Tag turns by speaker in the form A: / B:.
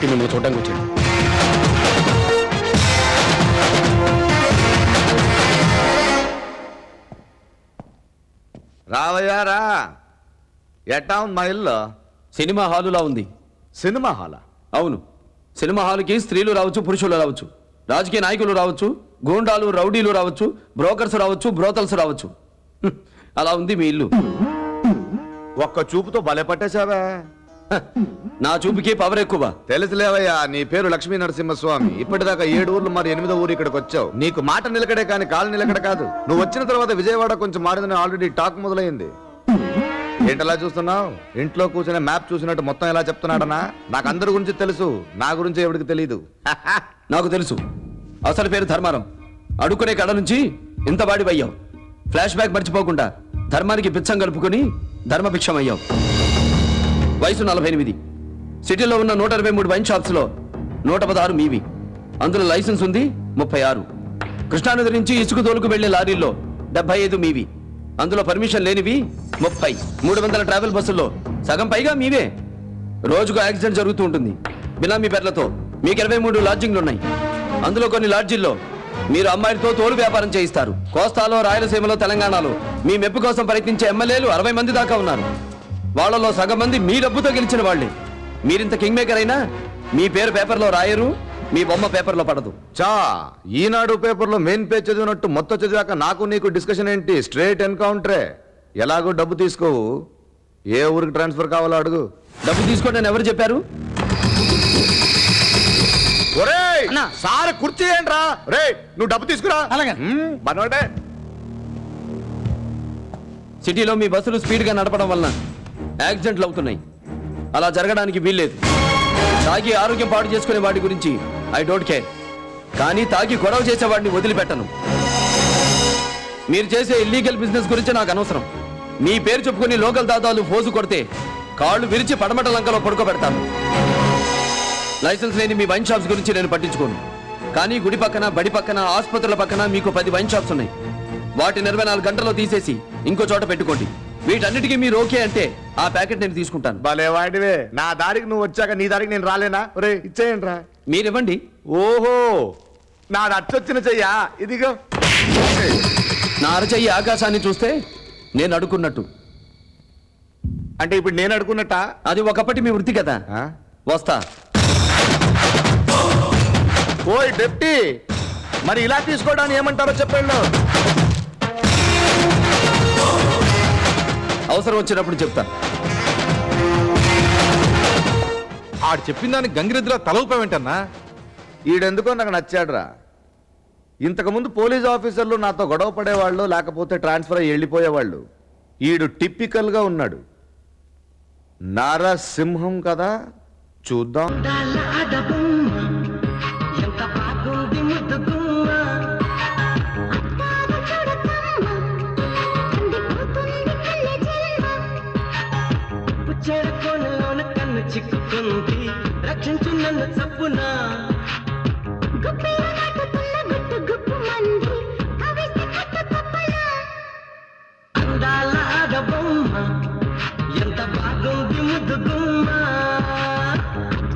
A: Deputy మిమ్మల్ని చూడడానికి వచ్చాడు.
B: రావయ్యా రా. ఎట్టా ఉంది మా ఇల్లు?
A: సినిమా హాలులా ఉంది.
B: సినిమా హాలా?
A: అవును. సినిమా హాల్కి స్త్రీలు రావచ్చు, పురుషులు రావచ్చు, రాజకీయ నాయకులు రావచ్చు, గూండాలు రౌడీలు రావచ్చు, బ్రోకర్స్ రావచ్చు, బ్రోతల్స్ రావచ్చు. అలా ఉంది మీ ఇల్లు.
B: ఒక్క చూపుతో భలే పట్టేశావే.
A: నా చూపుకి పవర్ ఎక్కువ.
B: తెలుసులేవయ్యా, నీ పేరు లక్ష్మీ నరసింహస్వామి. ఇప్పటిదాకా 7 ఊర్లు, మరి 8వ ఊరు ఇక్కడికి వచ్చావు. నీకు మాట నిలకడే కానీ కాలు నిలకడ కాదు. నువ్వు వచ్చిన తర్వాత విజయవాడ కొంచెం మారిందని ఆల్రెడీ టాక్ మొదలైంది. ఏంటలా చూస్తున్నావు? ఇంట్లో కూర్చునే మ్యాప్ చూసినట్టు మొత్తం ఎలా చెప్తున్నాడనా? నాకు అందరి గురించి తెలుసు, నా గురించి ఎవరికి తెలీదు.
A: నాకు తెలుసు. అసలు పేరు ధర్మారం. అడుక్కునే కడ నుంచి ఇంత బాడి అయ్యావు. ఫ్లాష్ బ్యాక్ మర్చిపోకుండా ధర్మానికి బిచ్చం కలుపుకొని ధర్మభిక్షం అయ్యావు. వయసు 48. సిటీలో ఉన్న 123 వైన్ షాప్స్ లో 116 మీవి. అందులో లైసెన్స్ ఉంది 36. కృష్ణానది నుంచి ఇసుక తోలుకు వెళ్లే లారీల్లో 75 మీవి. అందులో పర్మిషన్ లేనివి 30. 300 ట్రావెల్ బస్సుల్లో సగం పైగా మీవే. రోజుకు యాక్సిడెంట్ జరుగుతూ ఉంటుంది. బినామీ పేర్లతో మీకు 23 లాడ్జింగ్లు ఉన్నాయి. అందులో కొన్ని లాడ్జిల్లో మీరు అమ్మాయిలతో తోలు వ్యాపారం చేయిస్తారు. కోస్తాలో, రాయలసీమలో, తెలంగాణలో మీ మెప్పు కోసం ప్రయత్నించే ఎమ్మెల్యేలు 60 మంది దాకా ఉన్నారు. వాళ్లలో సగం మంది మీ డబ్బుతో గెలిచిన వాళ్లే. మీరింత కింగ్ మేకర్ అయినా మీ పేరు పేపర్లో రాయరు, మీ బొమ్మ పేపర్లో పడదు.
B: చా, ఈనాడు పేపర్లో మెయిన్ పేజ్ చదివినట్టు మొత్తం చదివాక నాకు నీకు డిస్కషన్ ఏంటి? స్ట్రేట్ ఎన్కౌంటరే. ఎలాగో డబ్బు తీసుకోవు. ఏ ఊరికి ట్రాన్స్ఫర్ కావాలో అడుగు.
A: డబ్బు తీసుకోండి అని ఎవరు చెప్పారు?
B: సార్ కుర్చీ ఏంట్రా? రే, నువ్వు డబ్బు తీసుకురా. మనోడే.
A: సిటీలో మీ బస్సులు స్పీడ్గా నడపడం వలన యాక్సిడెంట్లు అవుతున్నాయి. అలా జరగడానికి వీల్లేదు. తాగి ఆరోగ్యం పాడు చేసుకునే వాడి గురించి ఐ డోంట్ కేర్. కానీ తాగి గొడవ చేసేవాడిని వదిలిపెట్టను. మీరు చేసే ఇల్లీగల్ బిజినెస్ గురించి నాకు అనవసరం. మీ పేరు చెప్పుకుని లోకల్ దాదాలు ఫోజు కొడితే కాళ్ళు విరిచి పడమట లంకలో పడుకోబెడతాను. లైసెన్స్ లేని మీ వైన్ షాప్స్ గురించి నేను పట్టించుకోను. కానీ గుడి పక్కన, బడి పక్కన, ఆసుపత్రుల పక్కన మీకు 10 వైన్ షాప్స్ ఉన్నాయి. వాటిని 24 గంటల్లో తీసేసి ఇంకో చోట పెట్టుకోండి. వీటన్నిటికీ మీరు ఓకే అంటే ఆ ప్యాకెట్ నేను తీసుకుంటాను.
B: భలే వాడివే. నా దారికి నువ్వు వచ్చాక నీ దారికి నేను రాలేనా? రే, ఇచ్చేయండి రా.
A: మీరివ్వండి.
B: ఓహో, నాడు అచ్చొచ్చిన చెయ్యా. ఇదిగో.
A: నా అరచెయ్యి ఆకాశాన్ని చూస్తే నేను అడుక్కున్నట్టు.
B: అంటే ఇప్పుడు నేను అడుకున్నట్టా?
A: అది ఒకప్పటి మీ వృత్తి కదా. వస్తా.
B: ఓయ్ డెప్టీ, మరి ఇలా తీసుకోవడానికి ఏమంటారో చెప్పండి.
A: అవసరం వచ్చినప్పుడు చెప్తా.
C: ఆడు చెప్పిన దానికి గంగిరెద్దులా తలవుతావేంటన్నా?
B: ఈడెందుకో నాకు నచ్చాడురా. ఇంతకుముందు పోలీస్ ఆఫీసర్లు నాతో గొడవ పడేవాళ్ళు, లేకపోతే ట్రాన్స్ఫర్ అయ్యి వెళ్ళిపోయేవాళ్ళు. ఈడు టిపికల్ గా ఉన్నాడు. నరసింహం కదా, చూద్దాం.
D: చిక్కుకుంది, రక్షించు నన్ను చప్పునా. అందాల ఆడబొమ్మ ఎంత బాగుంది ముద్దు గుమ్మ.